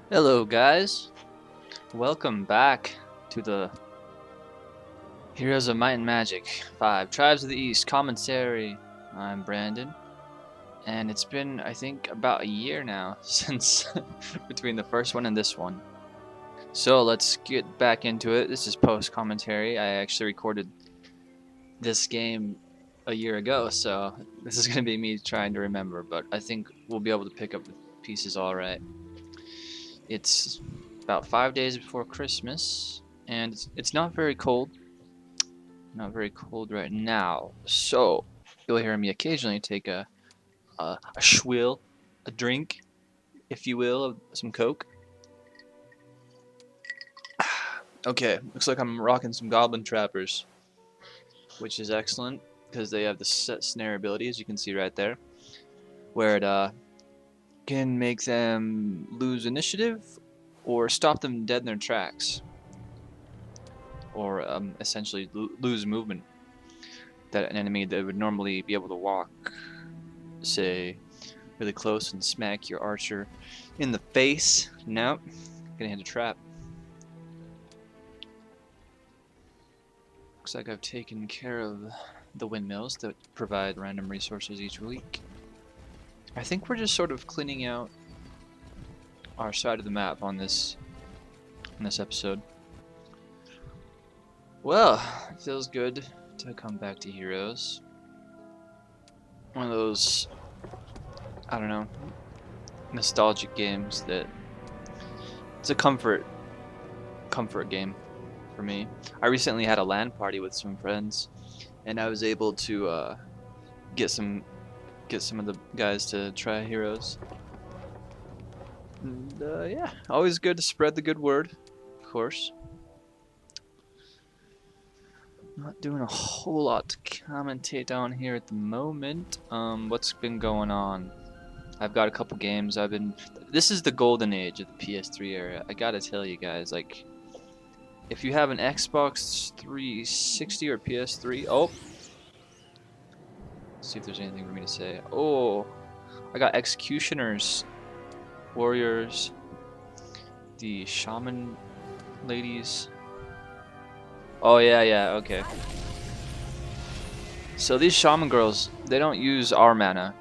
Hello guys, welcome back to the Heroes of Might and Magic 5 Tribes of the East commentary. I'm Brandon, and it's been I think about a year now since between the first one and this one. So let's get back into it. This is post commentary. I actually recorded this game a year ago, so this is going to be me trying to remember, but I think we'll be able to pick up the pieces all right. It's about 5 days before Christmas, and it's not very cold. Not very cold right now, so you'll hear me occasionally take a schwill, a drink, if you will, of some Coke. Okay, looks like I'm rocking some Goblin Trappers, which is excellent because they have the set snare ability, as you can see right there, where it can make them lose initiative or stop them dead in their tracks, or essentially lose movement that an enemy that would normally be able to walk, say, really close and smack your archer in the face. Nope, gonna hit a trap. Looks like I've taken care of the windmills that provide random resources each week. I think we're just sort of cleaning out our side of the map on this episode. Well, it feels good to come back to Heroes. One of those, I don't know, nostalgic games that it's a comfort game for me. I recently had a LAN party with some friends, and I was able to get some of the guys to try Heroes. And yeah, always good to spread the good word, of course. Not doing a whole lot to commentate on here at the moment. What's been going on? I've got a couple games. This is the golden age of the PS3 era. I gotta tell you guys, like, if you have an Xbox 360 or PS3, oh, let's see if there's anything for me to say. Oh, I got Executioners, Warriors, the Shaman ladies. Oh yeah, okay. So these Shaman girls, they don't use our mana,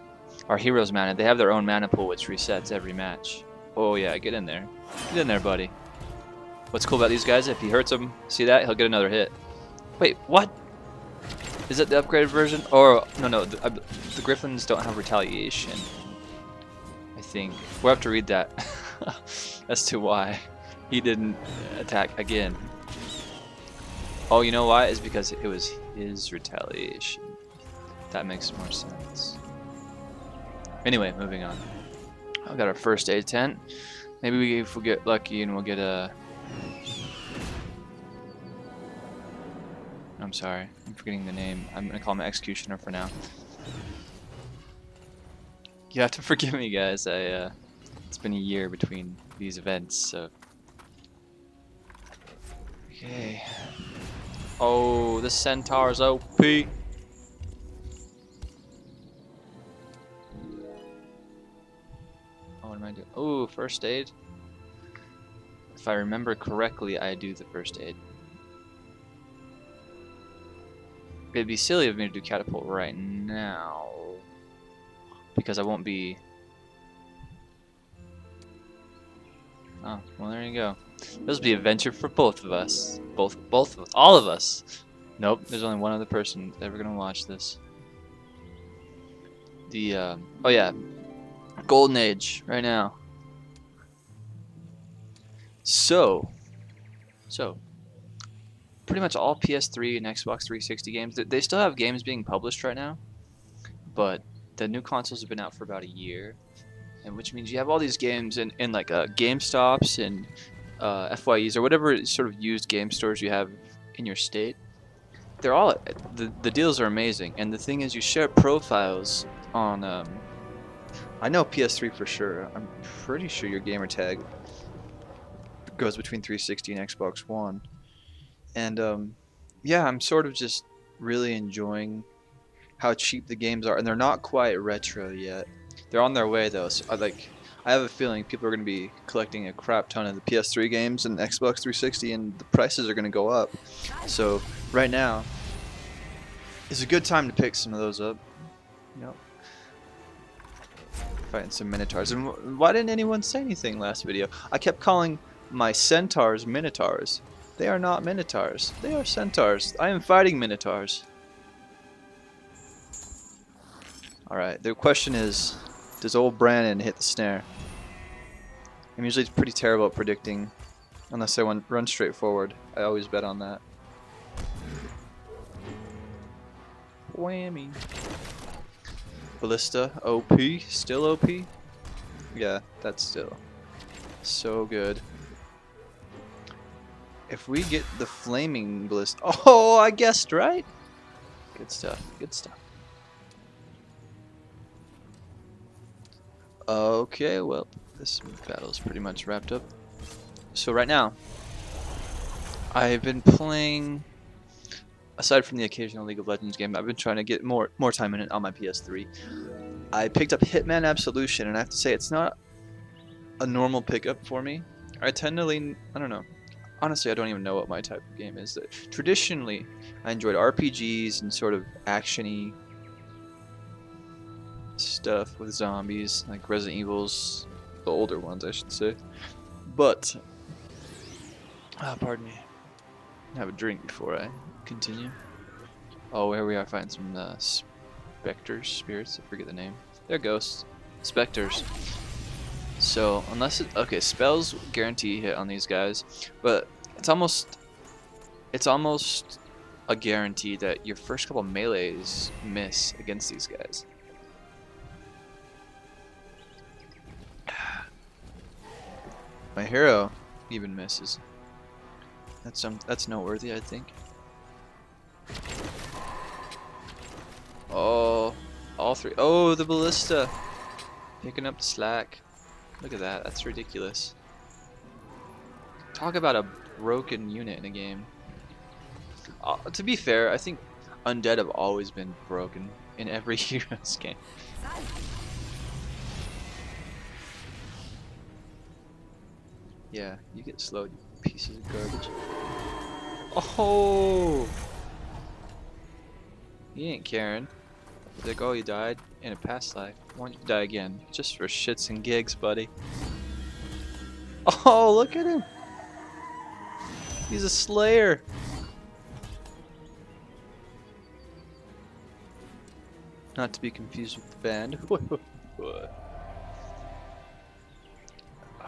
our heroes' mana. They have their own mana pool, which resets every match. Oh yeah, get in there. Get in there, buddy. What's cool about these guys, if he hurts him, see that? He'll get another hit. Wait, what? Is it the upgraded version? Or, no, the Griffins don't have retaliation. I think. We'll have to read that as to why he didn't attack again. Oh, you know why? It's because it was his retaliation. That makes more sense. Anyway, moving on. I've got our first aid tent. Maybe if we get lucky and we'll get a... I'm sorry, I'm forgetting the name. I'm gonna call him Executioner for now. You have to forgive me, guys. It's been a year between these events, so... Okay. Oh, this Centaur's OP. Oh, what am I doing? Oh, first aid. If I remember correctly, I do the first aid. It'd be silly of me to do catapult right now, because I won't be... Oh, well, there you go. This will be adventure for both of us. Both of us. All of us. Nope, there's only one other person that's ever gonna watch this. The, oh yeah. Golden Age, right now. So, pretty much all PS3 and Xbox 360 games, they still have games being published right now, but the new consoles have been out for about a year, and which means you have all these games in like GameStops and FYEs or whatever sort of used game stores you have in your state. They're all the deals are amazing, and the thing is, you share profiles on. I know PS3 for sure. I'm pretty sure your gamer tag goes between 360 and Xbox One, and yeah, I'm sort of just really enjoying how cheap the games are, and they're not quite retro yet. They're on their way though. So I have a feeling people are going to be collecting a crap ton of the PS3 games and Xbox 360, and the prices are going to go up. So right now is a good time to pick some of those up. Yep. Fighting some Minotaurs. And why didn't anyone say anything last video? I kept calling my Centaurs Minotaurs. They are not Minotaurs. They are Centaurs. I am fighting Minotaurs. Alright, the question is, does old Brandon hit the snare? I'm usually pretty terrible at predicting, unless I run straight forward. I always bet on that. Whammy. Ballista, OP, still OP? Yeah, that's still so good. If we get the flaming ballista, oh, I guessed right. Good stuff, good stuff. Okay, well, this battle is pretty much wrapped up. So right now, I've been playing, aside from the occasional League of Legends game, I've been trying to get more time in it on my PS3. I picked up Hitman Absolution, and I have to say it's not a normal pickup for me. I tend to lean, I don't know. Honestly, I don't even know what my type of game is. Traditionally, I enjoyed RPGs and sort of action-y stuff with zombies, like Resident Evil's, the older ones, I should say. But, pardon me. Have a drink before I continue. Oh, here we are fighting some specters, spirits. I forget the name. They're ghosts, specters. So unless it, okay, spells guarantee hit on these guys, but it's almost a guarantee that your first couple melees miss against these guys. My hero even misses. That's noteworthy, I think. Oh, all three. Oh, the ballista picking up the slack. Look at that. That's ridiculous. Talk about a broken unit in a game. To be fair, I think undead have always been broken in every Heroes game. Yeah, you get slowed, you pieces of garbage. Oh! You ain't caring. Like, oh, you died in a past life. Why don't you die again? Just for shits and gigs, buddy. Oh, look at him! He's a slayer! Not to be confused with the band.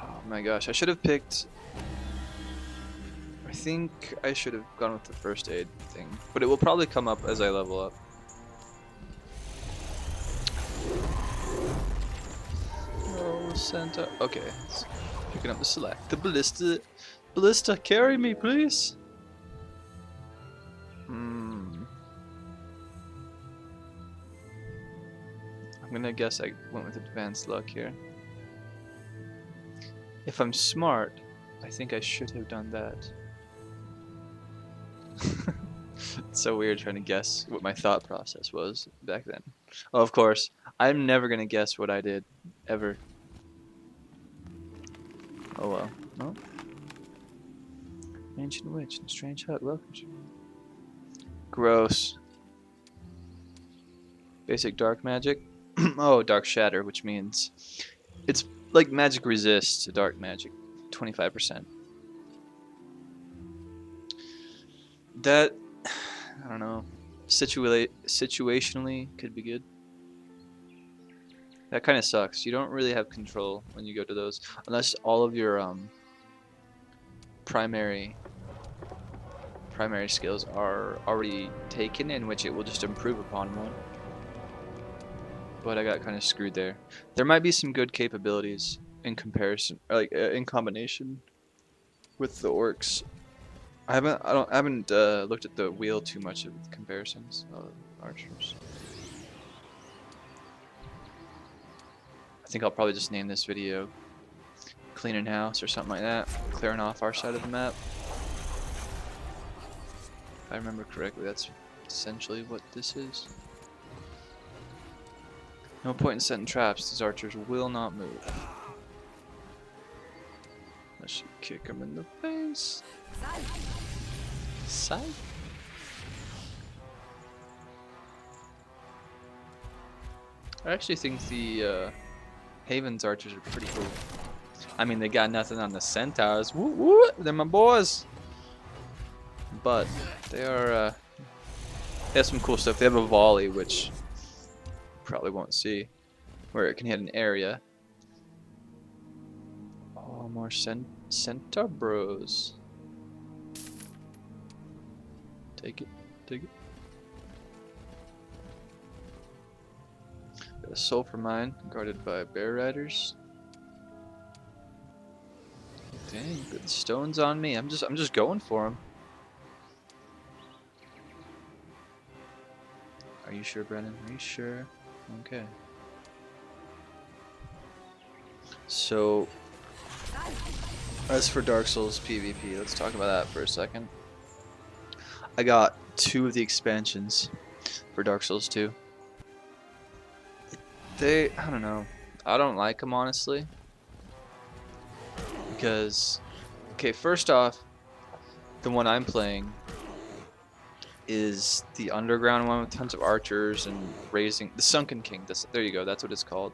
Oh my gosh, I should have picked... I think I should have gone with the first aid thing. But it will probably come up as I level up. Oh, Santa. Okay, picking up the select. The ballista. Ballista, carry me, please. I'm gonna guess I went with advanced luck here. If I'm smart, I think I should have done that. It's so weird trying to guess what my thought process was back then. Oh, of course, I'm never gonna guess what I did, ever. Oh well. No. Ancient witch and strange hut. Welcome. Gross. Basic dark magic. Oh, dark shatter, which means it's like magic resists to dark magic, 25%. That, I don't know, situationally could be good. That kind of sucks. You don't really have control when you go to those, unless all of your primary skills are already taken, in which it will just improve upon one. But I got kind of screwed there. There might be some good capabilities in comparison, or like in combination with the orcs. I haven't looked at the wheel too much of comparisons of archers. I think I'll probably just name this video "Cleaning House" or something like that, clearing off our side of the map. If I remember correctly, that's essentially what this is. No point in setting traps, these archers will not move. should kick him in the face. Side? I actually think the Haven's archers are pretty cool. I mean, they got nothing on the centaurs. Woo woo! They're my boys. But they are. They have some cool stuff. They have a volley, which you probably won't see, where it can hit an area. Oh, more centaur bros. Take it. Take it. Got a sulfur mine guarded by bear riders. Dang, got the stones on me. I'm just going for them. Are you sure, Brennan? Are you sure? Okay. So, as for Dark Souls PvP, let's talk about that for a second. I got 2 of the expansions for Dark Souls 2. I don't know. I don't like them, honestly. Because, okay, first off, the one I'm playing is the underground one with tons of archers and raising the Sunken King. There you go, that's what it's called.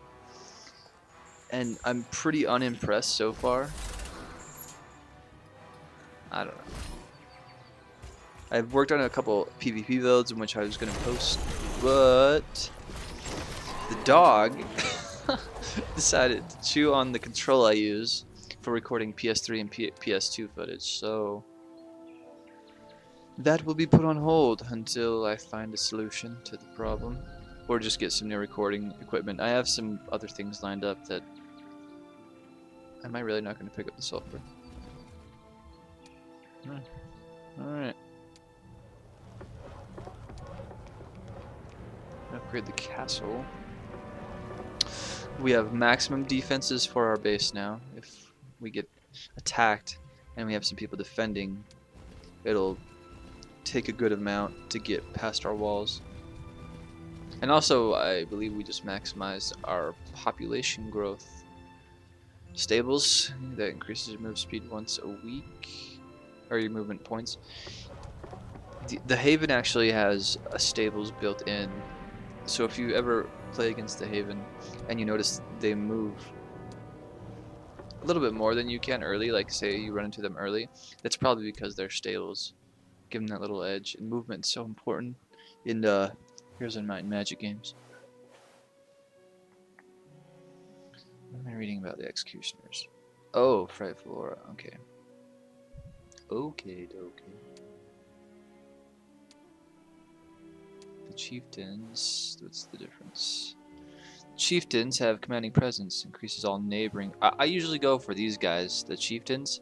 And I'm pretty unimpressed so far. I don't know. I've worked on a couple PvP builds in which I was going to post, but the dog decided to chew on the control I use for recording PS3 and PS2 footage, so that will be put on hold until I find a solution to the problem, or just get some new recording equipment. I have some other things lined up that am I really not going to pick up the sulfur? Alright. Upgrade the castle. We have maximum defenses for our base now. If we get attacked and we have some people defending, it'll take a good amount to get past our walls. And also, I believe we just maximized our population growth. Stables, that increases your move speed once a week, or your movement points. The Haven actually has a stables built in, so if you ever play against the Haven and you notice they move a little bit more than you can early, like say you run into them early, that's probably because they're stables. Give them that little edge, and movement's so important in the Heroes of Might and Magic games. What am I reading about the Executioners? Oh, Frightful Aura, okay. Okay. The Chieftains, what's the difference? Chieftains have commanding presence, increases all neighboring. I usually go for these guys, the Chieftains.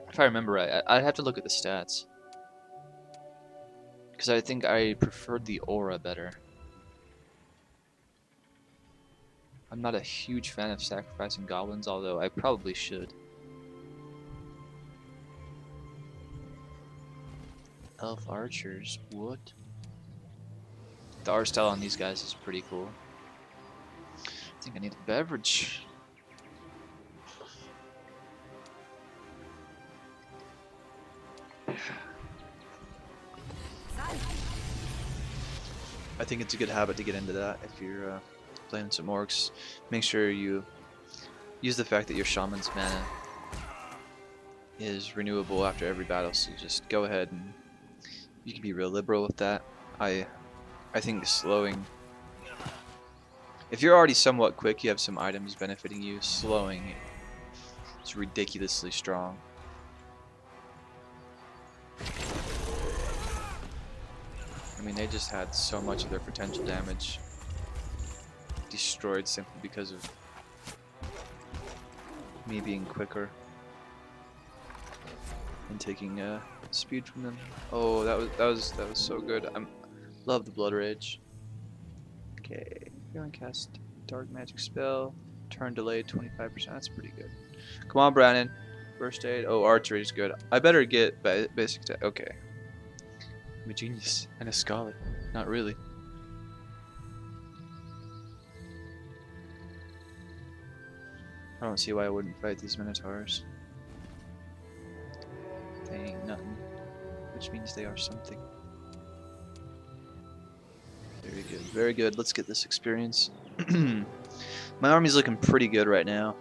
If I remember right, I'd have to look at the stats. Because I think I preferred the aura better. I'm not a huge fan of sacrificing goblins, although I probably should. Elf archers, what? The art style on these guys is pretty cool. I think I need a beverage. I think it's a good habit to get into that if you're playing some orcs. Make sure you use the fact that your shaman's mana is renewable after every battle, so just go ahead and you can be real liberal with that. I think slowing, if you're already somewhat quick, you have some items benefiting you, slowing is ridiculously strong. I mean, they just had so much of their potential damage destroyed simply because of me being quicker and taking speed from them. Oh, that was so good. Love the Blood Rage. Okay, you're gonna cast Dark Magic spell. Turn delay 25%. That's pretty good. Come on, Brandon. First aid. Oh, archery is good. I better get basic attack. Okay. I'm a genius and a scholar. Not really. don't see why I wouldn't fight these Minotaurs. They ain't nothing, which means they are something. Very good, very good. Let's get this experience. My army's looking pretty good right now.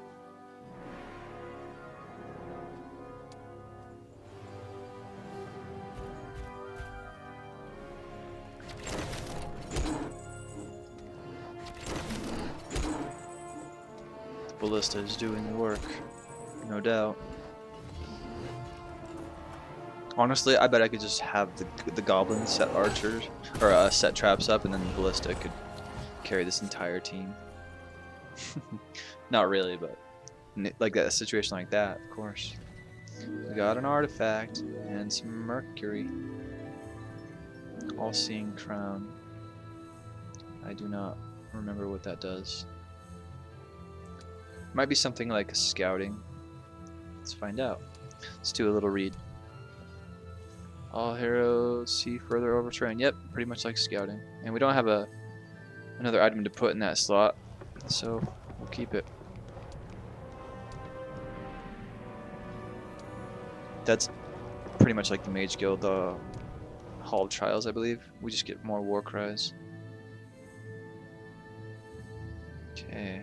The ballista is doing the work, no doubt. Honestly, I bet I could just have the goblins set archers or set traps up, and then the ballista could carry this entire team. Not really, but like that, a situation like that, of course. We got an artifact and some mercury. All-seeing crown. I do not remember what that does. Might be something like scouting. Let's find out. Let's do a little read. All heroes see further over terrain. Yep, pretty much like scouting. And we don't have another item to put in that slot, so we'll keep it. That's pretty much like the Mage Guild Hall of Trials, I believe. We just get more war cries. Okay.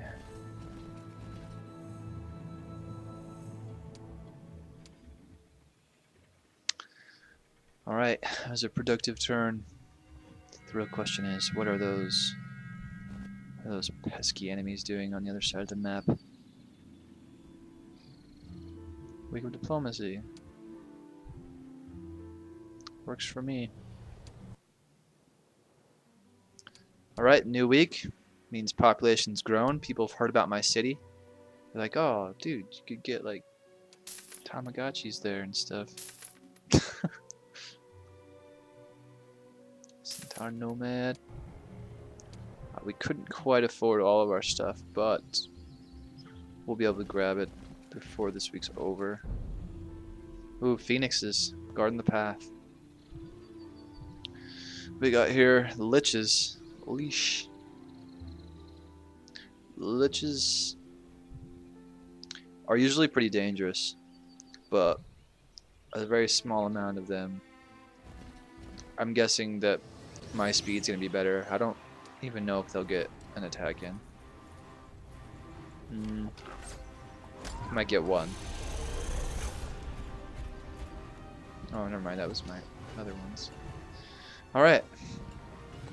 Alright, that was a productive turn. The real question is, what are those pesky enemies doing on the other side of the map? Week of Diplomacy. Works for me. Alright, new week. Means population's grown. People have heard about my city. They're like, oh, dude, you could get, like, Tamagotchis there and stuff. Centaur Nomad. We couldn't quite afford all of our stuff, but we'll be able to grab it before this week's over. Ooh, Phoenixes. Guarding the path. We got here the Liches. Leash. Liches are usually pretty dangerous, but a very small amount of them. I'm guessing that my speed's gonna be better. I don't even know if they'll get an attack in. Might get one. Oh, never mind. That was my other ones. Alright.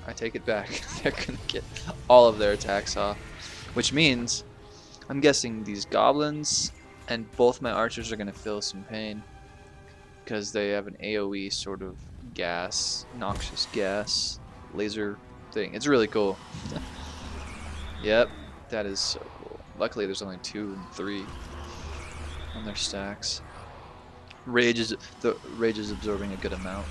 I take it back. They're gonna get all of their attacks off. Which means, I'm guessing these goblins and both my archers are gonna feel some pain. Because they have an AoE sort of gas, noxious gas, laser thing. It's really cool. Yep, that is so cool. Luckily there's only 2 and 3 on their stacks. The rage is absorbing a good amount.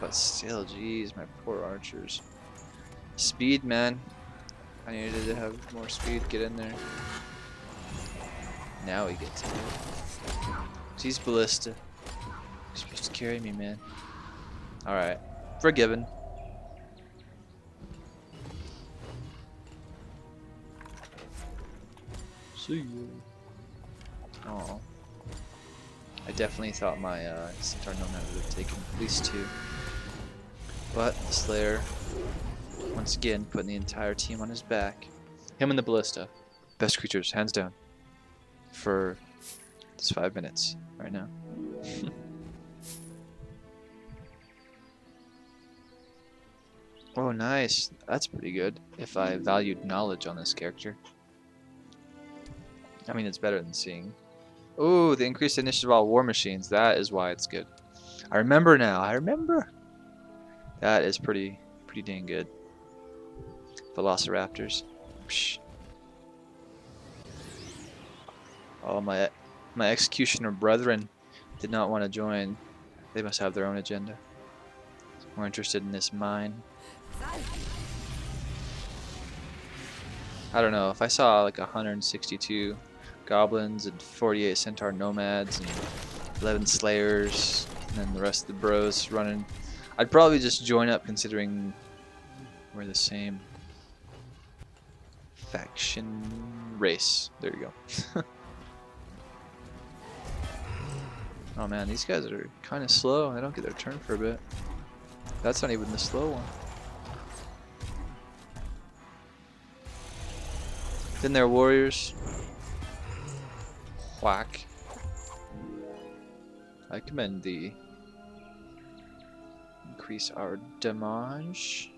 But still, geez, my poor archers. Speed, man. I needed to have more speed. Get in there. Now he gets it. Jeez, ballista. You're supposed to carry me, man. Alright. Forgiven. See you. Oh. I definitely thought my Centaur Nomad would have taken at least 2. But the Slayer, once again, putting the entire team on his back. Him and the Ballista. Best creatures, hands down. For this 5 minutes right now. Oh, nice. That's pretty good. If I valued knowledge on this character. I mean, it's better than seeing. Ooh, the increased initiative of all war machines. That is why it's good. I remember now. I remember. That is pretty dang good. Velociraptors. Psh. Oh, my executioner brethren did not want to join. They must have their own agenda. More interested in this mine. I don't know. If I saw like 162 goblins and 48 Centaur Nomads and 11 Slayers and then the rest of the bros running, I'd probably just join up considering we're the same. faction race. There you go. Oh man, these guys are kind of slow. They don't get their turn for a bit. That's not even the slow one. Then they're warriors. Whack. I commend thee. Increase our damage.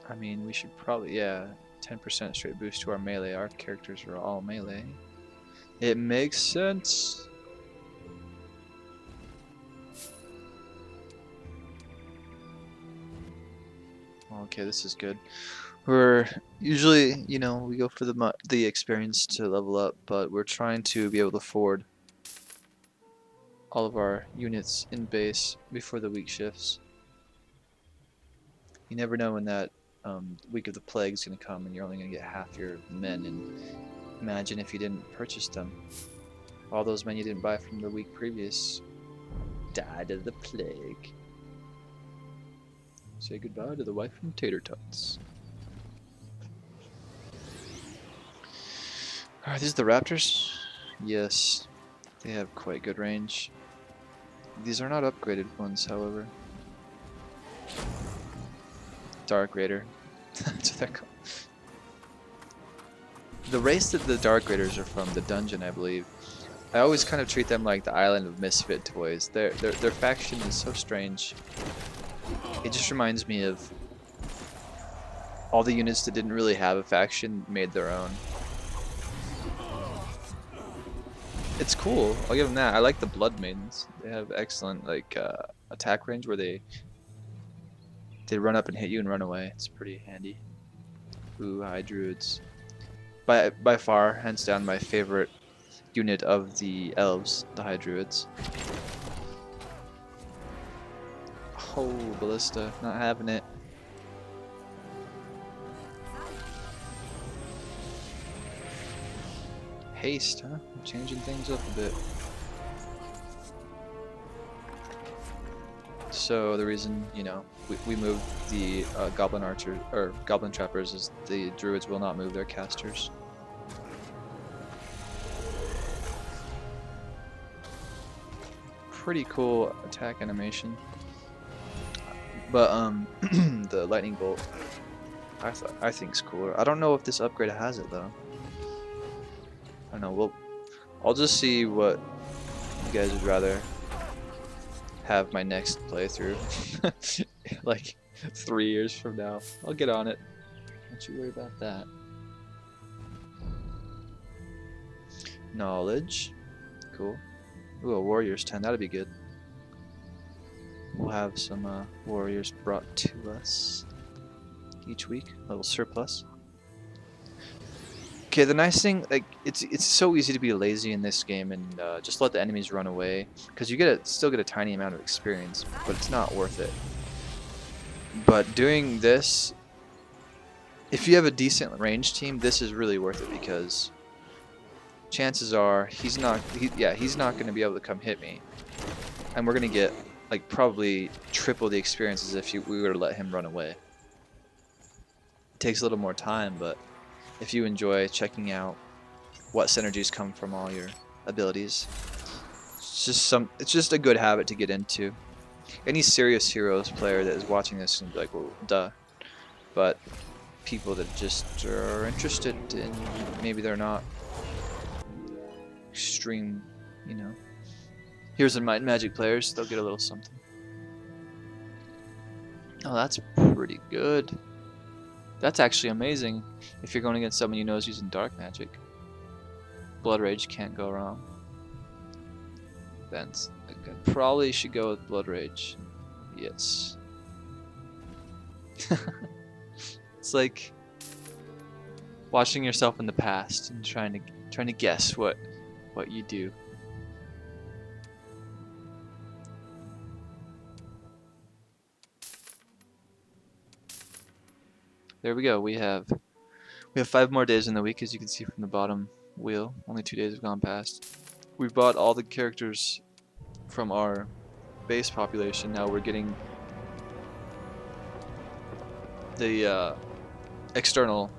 I mean, we should probably, yeah, 10% straight boost to our melee. Our characters are all melee. It makes sense. Okay, this is good. We're usually, you know, we go for the experience to level up, but we're trying to be able to afford all of our units in base before the week shifts. You never know when that week of the plague is going to come and you're only going to get half your men, and imagine if you didn't purchase them. All those men you didn't buy from the week previous died of the plague. Say goodbye to the wife from Tater Tots. Are these the Raptors? Yes, they have quite good range. These are not upgraded ones, however. Dark Raider. That's what they're called. The race that the Dark Raiders are from, the dungeon, I believe. I always kind of treat them like the island of misfit toys. Their faction is so strange. It just reminds me of all the units that didn't really have a faction made their own. It's cool. I'll give them that. I like the Blood Maidens. They have excellent like attack range where they run up and hit you and run away. It's pretty handy. Ooh, High Druids. By far, hands down, my favorite unit of the elves, the High Druids. Oh, Ballista, not having it. Haste, huh? Changing things up a bit. So the reason, you know, we moved the Goblin Archer or Goblin Trappers is the Druids will not move their casters. Pretty cool attack animation. But the lightning bolt, I think is cooler. I don't know if this upgrade has it though. I don't know. I'll just see what you guys would rather have my next playthrough. Like 3 years from now, I'll get on it. Don't you worry about that. Knowledge, cool. Ooh, a warrior's 10. That'd be good. We'll have some warriors brought to us each week. Little surplus. Okay, the nice thing, like, it's so easy to be lazy in this game and just let the enemies run away, because you still get a tiny amount of experience, but it's not worth it. But doing this, if you have a decent range team, this is really worth it, because chances are he's not going to be able to come hit me, and we're going to get like probably triple the experiences if we were to let him run away. It takes a little more time, but if you enjoy checking out what synergies come from all your abilities, it's just a good habit to get into. Any serious Heroes player that is watching this and be like, well, duh. But people that just are interested in, maybe they're not extreme, you know, Heroes of Might and Magic players, they'll get a little something. Oh, that's pretty good. That's actually amazing if you're going against someone you know is using dark magic. Blood Rage can't go wrong. Then I probably should go with Blood Rage. Yes. It's like watching yourself in the past and trying to guess what you do. There we go. We have 5 more days in the week, as you can see from the bottom wheel. Only 2 days have gone past. We've bought all the characters from our base population. Now we're getting the external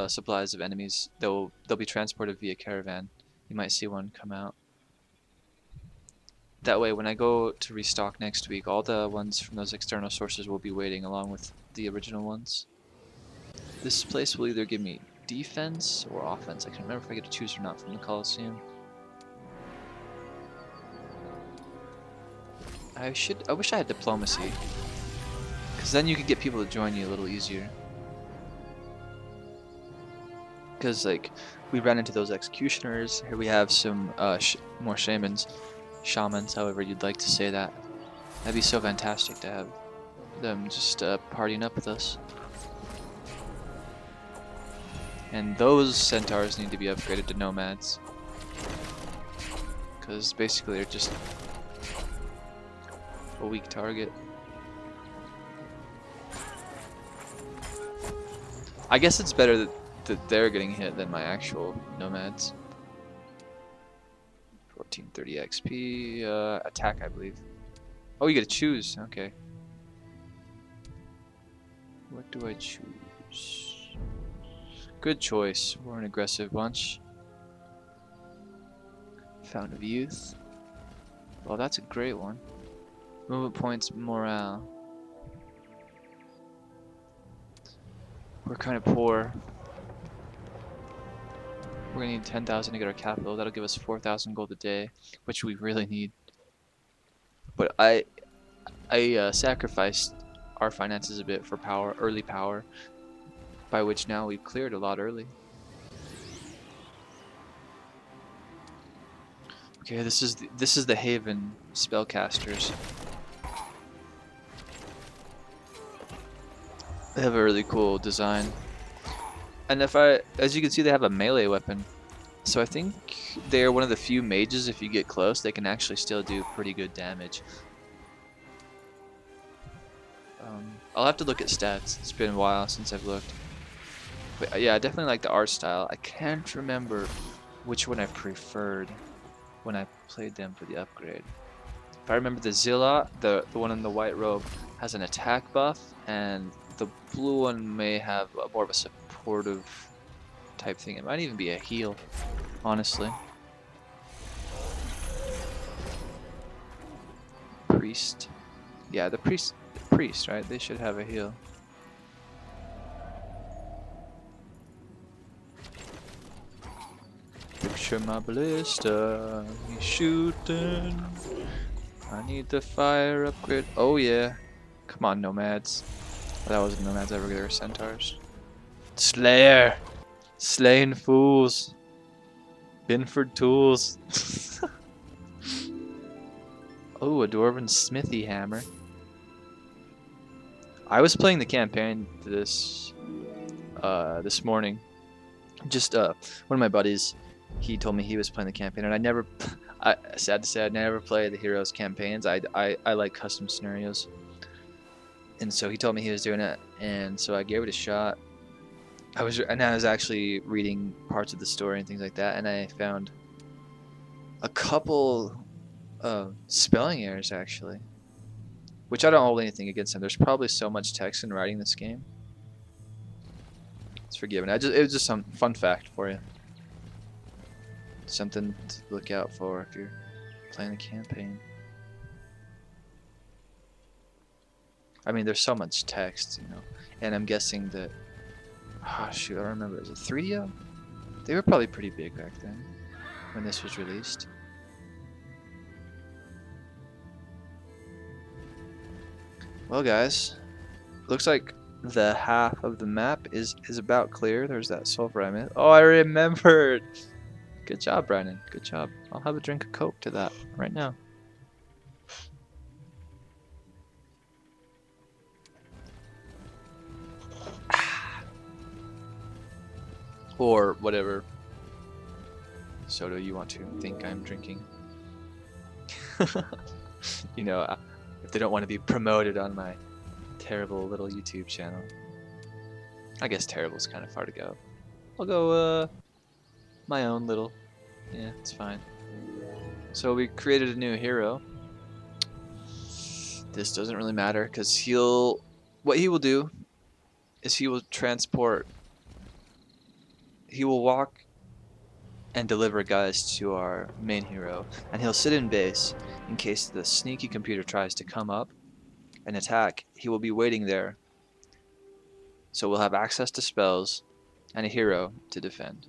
supplies of enemies, they'll be transported via caravan. You might see one come out. That way, when I go to restock next week, all the ones from those external sources will be waiting along with the original ones. This place will either give me defense or offense. I can't remember if I get to choose or not from the Coliseum. I wish I had diplomacy, because then you could get people to join you a little easier. Because like we ran into those executioners. Here we have some more shamans, however you'd like to say that. That'd be so fantastic to have them just partying up with us. And those centaurs need to be upgraded to nomads, because basically they're just a weak target. I guess it's better that they're getting hit than my actual nomads. 1430 XP, attack I believe. Oh, you get to choose, okay. What do I choose? Good choice, we're an aggressive bunch. Fountain of Youth. Well, that's a great one. Movement points, morale. We're kind of poor. We're gonna need 10,000 to get our capital. That'll give us 4,000 gold a day, which we really need. But I sacrificed our finances a bit for power, early power, by which now we've cleared a lot early. Okay, this is the Haven spellcasters. They have a really cool design. And as you can see, they have a melee weapon. So I think they're one of the few mages, if you get close, they can actually still do pretty good damage. I'll have to look at stats. It's been a while since I've looked. But yeah, I definitely like the art style. I can't remember which one I preferred when I played them for the upgrade. If I remember, the Zealot, the one in the white robe, has an attack buff, and the blue one may have more of a supportive type thing. It might even be a heal, honestly. Priest. Yeah, the priest, right? They should have a heal. Picture my ballista, he's shooting. I need the fire upgrade. Oh yeah. Come on, nomads. Oh, that wasn't nomads, ever they were centaurs. Slayer! Slaying fools. Binford tools. Oh, a dwarven smithy hammer. I was playing the campaign this morning. Just one of my buddies, he told me he was playing the campaign, and sad to say, I never play the heroes campaigns. I like custom scenarios, and so he told me he was doing it, and so I gave it a shot. I was actually reading parts of the story and things like that, and I found a couple spelling errors actually, which I don't hold anything against them. There's probably so much text in writing this game. It's forgiven. It was just some fun fact for you. Something to look out for if you're playing the campaign. I mean, there's so much text, you know, and I'm guessing that. Oh shoot, I don't remember. Is it 3DO? They were probably pretty big back then when this was released. Well, guys, looks like the half of the map is about clear. There's that sulfur I missed. Oh, I remembered. Good job, Brandon. Good job. I'll have a drink of Coke to that right now. Or whatever soda you want to think I'm drinking. You know, if they don't want to be promoted on my terrible little YouTube channel. I guess terrible's kind of far to go. I'll go my own little. Yeah, it's fine. So we created a new hero. this doesn't really matter because what he will do is he will walk and deliver guys to our main hero, and he'll sit in base in case the sneaky computer tries to come up and attack. He will be waiting there, so we'll have access to spells and a hero to defend.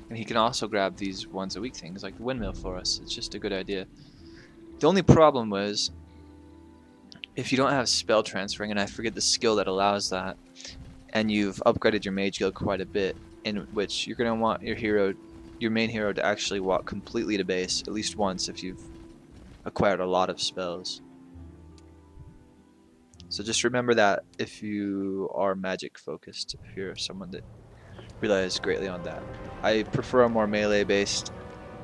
And he can also grab these ones a week things like the windmill for us. It's just a good idea. The only problem was if you don't have spell transferring, and I forget the skill that allows that, and you've upgraded your mage guild quite a bit, in which you're going to want your main hero to actually walk completely to base at least once if you've acquired a lot of spells. So just remember that if you are magic focused, if you're someone that relies greatly on that. I prefer a more melee based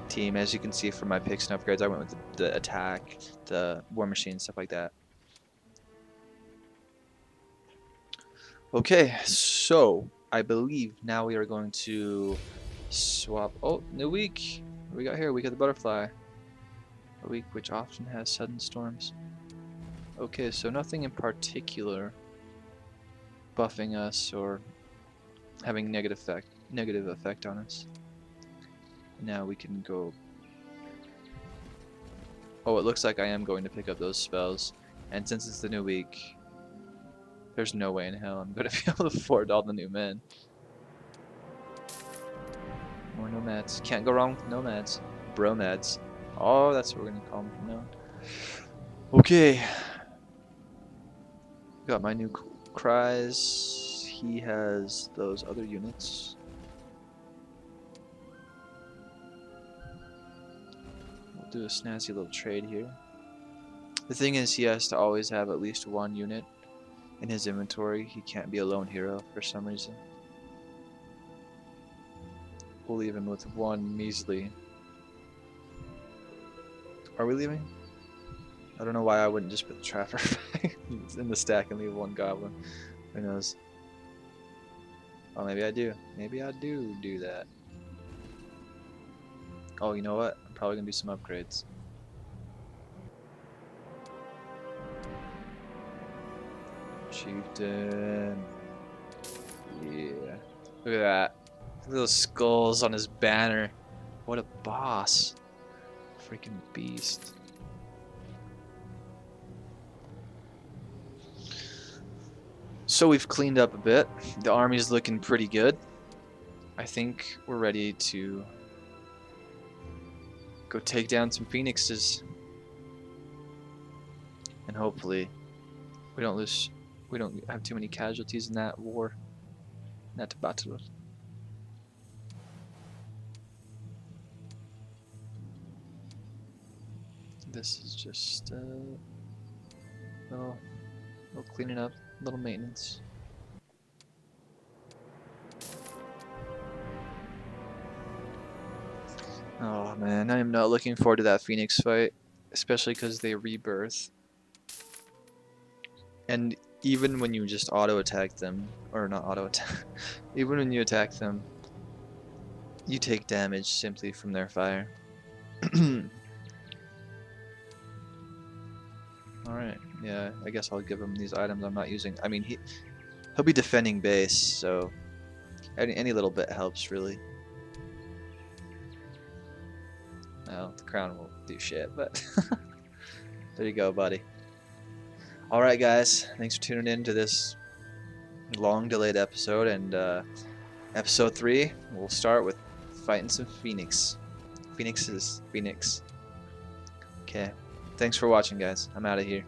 team. As you can see from my picks and upgrades, I went with the attack, the war machine, stuff like that. Okay, so I believe now we are going to swap. Oh, new week. What we got here? Week of the Butterfly. A week which often has sudden storms. Okay, so nothing in particular buffing us or having negative effect on us. Now we can go. Oh, it looks like I am going to pick up those spells, and since it's the new week, there's no way in hell I'm going to be able to afford all the new men. More nomads. Can't go wrong with nomads. Bromads. Oh, that's what we're going to call them from now on. Okay. Got my new cries. He has those other units. We'll do a snazzy little trade here. The thing is, he has to always have at least one unit in his inventory. He can't be a lone hero for some reason. We'll leave him with one measly. Are we leaving? I don't know why I wouldn't just put the trapper in the stack and leave one goblin. Who knows? Oh, maybe I do. Maybe I do that. Oh, you know what? I'm probably gonna do some upgrades. Chieftain. Yeah. Look at that. Look at those skulls on his banner. What a boss. Freaking beast. So we've cleaned up a bit. The army's looking pretty good. I think we're ready to go take down some phoenixes. And hopefully we don't have too many casualties in that war. In that battle. This is just little cleaning up, little maintenance. Oh man, I am not looking forward to that Phoenix fight, especially because they rebirth. And even when you just auto attack them, or not auto attack, even when you attack them, you take damage simply from their fire. Alright, yeah, I guess I'll give him these items I'm not using. I mean, he'll be defending base, so any little bit helps, really. Well, the crown won't do shit, but there you go, buddy. Alright, guys, thanks for tuning in to this long delayed episode, and episode 3, we'll start with fighting some Phoenix. Phoenix. Okay. Thanks for watching, guys. I'm out of here.